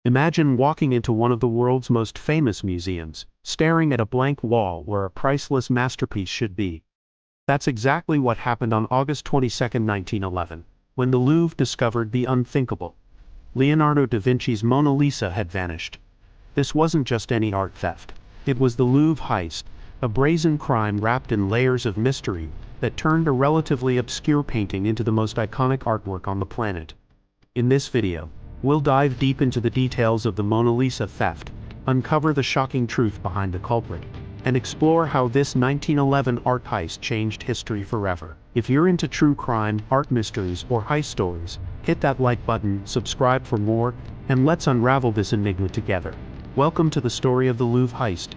Imagine walking into one of the world's most famous museums, staring at a blank wall where a priceless masterpiece should be. That's exactly what happened on August 22, 1911, when the Louvre discovered the unthinkable. Leonardo da Vinci's Mona Lisa had vanished. This wasn't just any art theft. It was the Louvre Heist, a brazen crime wrapped in layers of mystery that turned a relatively obscure painting into the most iconic artwork on the planet. In this video, we'll dive deep into the details of the Mona Lisa theft, uncover the shocking truth behind the culprit, and explore how this 1911 art heist changed history forever. If you're into true crime, art mysteries, or heist stories, hit that like button, subscribe for more, and let's unravel this enigma together. Welcome to the story of the Louvre Heist.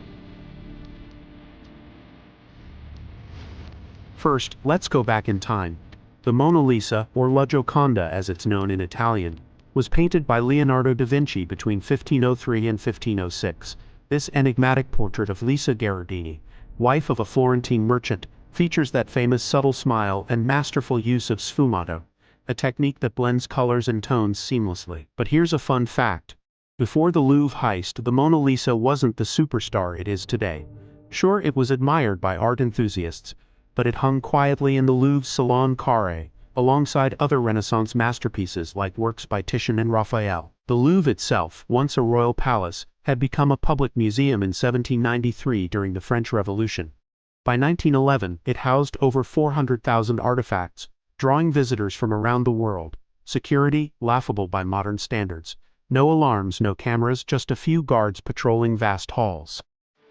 First, let's go back in time. The Mona Lisa, or La Gioconda as it's known in Italian, was painted by Leonardo da Vinci between 1503 and 1506. This enigmatic portrait of Lisa Gherardini, wife of a Florentine merchant, features that famous subtle smile and masterful use of sfumato, a technique that blends colors and tones seamlessly. But here's a fun fact. Before the Louvre Heist, the Mona Lisa wasn't the superstar it is today. Sure, it was admired by art enthusiasts, but it hung quietly in the Louvre's Salon Carré, alongside other Renaissance masterpieces like works by Titian and Raphael. The Louvre itself, once a royal palace, had become a public museum in 1793 during the French Revolution. By 1911, it housed over 400,000 artifacts, drawing visitors from around the world. Security, laughable by modern standards. No alarms, no cameras, just a few guards patrolling vast halls.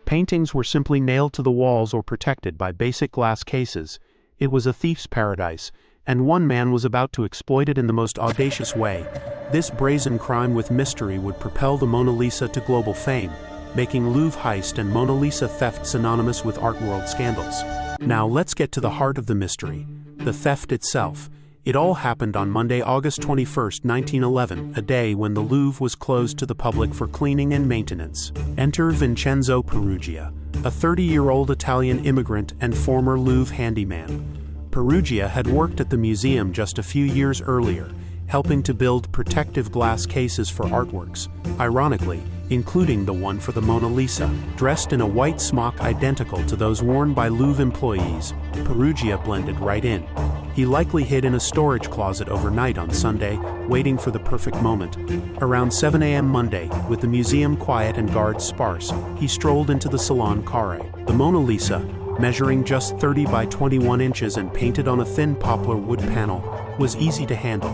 Paintings were simply nailed to the walls or protected by basic glass cases. It was a thief's paradise, and one man was about to exploit it in the most audacious way. This brazen crime with mystery would propel the Mona Lisa to global fame, making Louvre Heist and Mona Lisa theft synonymous with art world scandals. Now let's get to the heart of the mystery, the theft itself. It all happened on Monday, August 21, 1911, a day when the Louvre was closed to the public for cleaning and maintenance. Enter Vincenzo Peruggia, a 30-year-old Italian immigrant and former Louvre handyman. Peruggia had worked at the museum just a few years earlier, helping to build protective glass cases for artworks, ironically, including the one for the Mona Lisa. Dressed in a white smock identical to those worn by Louvre employees, Peruggia blended right in. He likely hid in a storage closet overnight on Sunday, waiting for the perfect moment. Around 7 a.m. Monday, with the museum quiet and guards sparse, he strolled into the Salon Carré. The Mona Lisa, measuring just 30 by 21 inches and painted on a thin poplar wood panel, was easy to handle.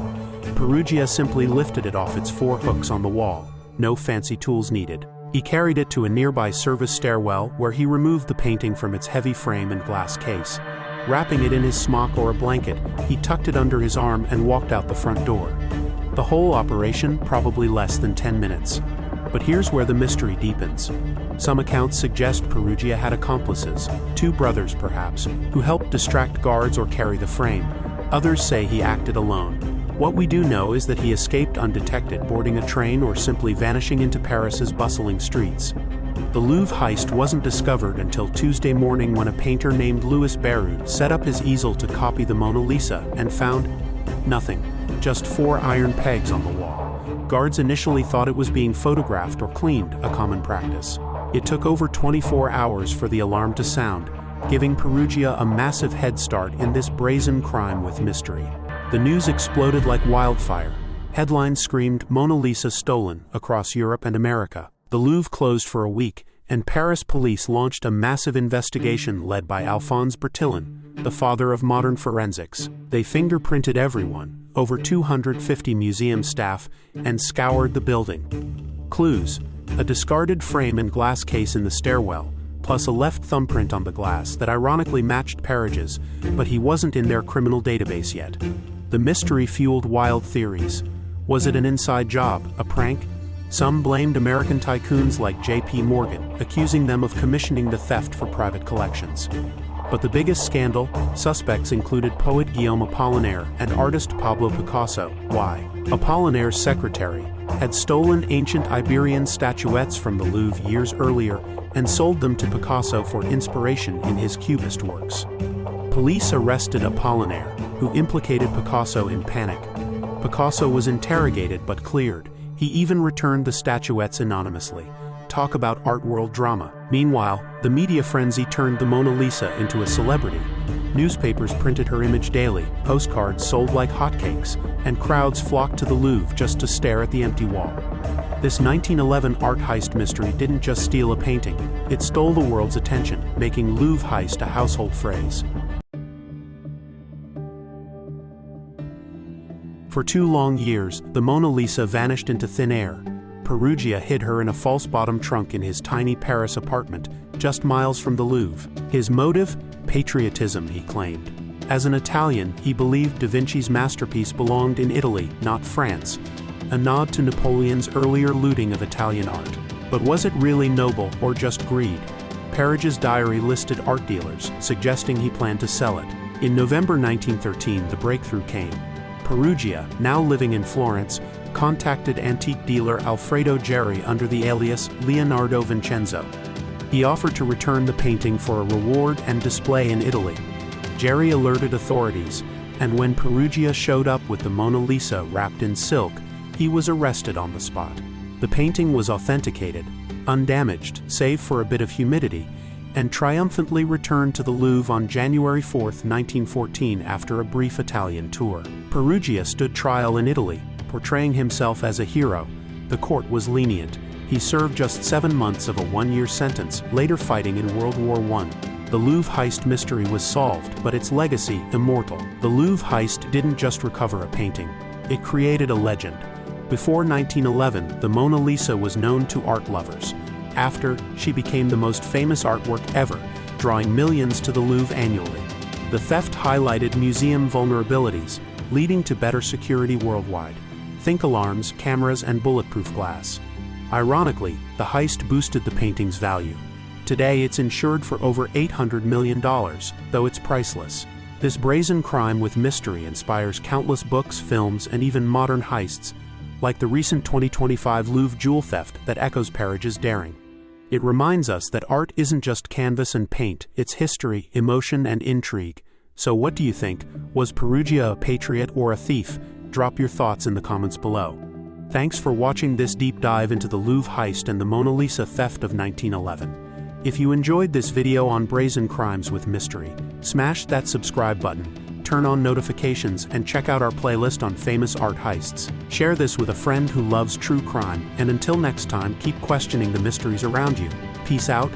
Peruggia simply lifted it off its 4 hooks on the wall. No fancy tools needed. He carried it to a nearby service stairwell where he removed the painting from its heavy frame and glass case. Wrapping it in his smock or a blanket, he tucked it under his arm and walked out the front door. The whole operation probably less than 10 minutes. But here's where the mystery deepens. Some accounts suggest Peruggia had accomplices, 2 brothers perhaps, who helped distract guards or carry the frame. Others say he acted alone. What we do know is that he escaped undetected, boarding a train or simply vanishing into Paris's bustling streets. The Louvre heist wasn't discovered until Tuesday morning when a painter named Louis Barraud set up his easel to copy the Mona Lisa and found nothing, just 4 iron pegs on the wall. Guards initially thought it was being photographed or cleaned, a common practice. It took over 24 hours for the alarm to sound, giving Peruggia a massive head start in this brazen crime with mystery. The news exploded like wildfire. Headlines screamed "Mona Lisa stolen" across Europe and America. The Louvre closed for a week, and Paris police launched a massive investigation led by Alphonse Bertillon, the father of modern forensics. They fingerprinted everyone, over 250 museum staff, and scoured the building. Clues: a discarded frame and glass case in the stairwell, plus a left thumbprint on the glass that ironically matched Peruggia's, but he wasn't in their criminal database yet. The mystery fueled wild theories. Was it an inside job, a prank? Some blamed American tycoons like J.P. Morgan, accusing them of commissioning the theft for private collections. But the biggest scandal, suspects included poet Guillaume Apollinaire and artist Pablo Picasso. Why? Apollinaire's secretary had stolen ancient Iberian statuettes from the Louvre years earlier and sold them to Picasso for inspiration in his Cubist works. Police arrested Apollinaire, who implicated Picasso in panic. Picasso was interrogated but cleared. He even returned the statuettes anonymously. Talk about art world drama. Meanwhile, the media frenzy turned the Mona Lisa into a celebrity. Newspapers printed her image daily, postcards sold like hotcakes, and crowds flocked to the Louvre just to stare at the empty wall. This 1911 art heist mystery didn't just steal a painting, it stole the world's attention, making Louvre Heist a household phrase. For 2 long years, the Mona Lisa vanished into thin air. Peruggia hid her in a false-bottom trunk in his tiny Paris apartment, just miles from the Louvre. His motive? Patriotism, he claimed. As an Italian, he believed Da Vinci's masterpiece belonged in Italy, not France, a nod to Napoleon's earlier looting of Italian art. But was it really noble or just greed? Peruggia's diary listed art dealers, suggesting he planned to sell it. In November 1913, the breakthrough came. Peruggia, now living in Florence, contacted antique dealer Alfredo Geri under the alias Leonardo Vincenzo. He offered to return the painting for a reward and display in Italy. Geri alerted authorities, and when Peruggia showed up with the Mona Lisa wrapped in silk, he was arrested on the spot. The painting was authenticated, undamaged, save for a bit of humidity, and triumphantly returned to the Louvre on January 4, 1914 after a brief Italian tour. Peruggia stood trial in Italy, portraying himself as a hero. The court was lenient. He served just 7 months of a 1-year sentence, later fighting in World War I. The Louvre Heist mystery was solved, but its legacy, immortal. The Louvre Heist didn't just recover a painting. It created a legend. Before 1911, the Mona Lisa was known to art lovers. After, she became the most famous artwork ever, drawing millions to the Louvre annually. The theft highlighted museum vulnerabilities, leading to better security worldwide. Think alarms, cameras, and bulletproof glass. Ironically, the heist boosted the painting's value. Today it's insured for over $800 million, though it's priceless. This brazen crime with mystery inspires countless books, films, and even modern heists, like the recent 2025 Louvre jewel theft that echoes Peruggia's daring. It reminds us that art isn't just canvas and paint, it's history, emotion, and intrigue. So what do you think? Was Peruggia a patriot or a thief? Drop your thoughts in the comments below. Thanks for watching this deep dive into the Louvre Heist and the Mona Lisa theft of 1911. If you enjoyed this video on brazen crimes with mystery, smash that subscribe button, turn on notifications, and check out our playlist on famous art heists. Share this with a friend who loves true crime, and until next time, keep questioning the mysteries around you. Peace out.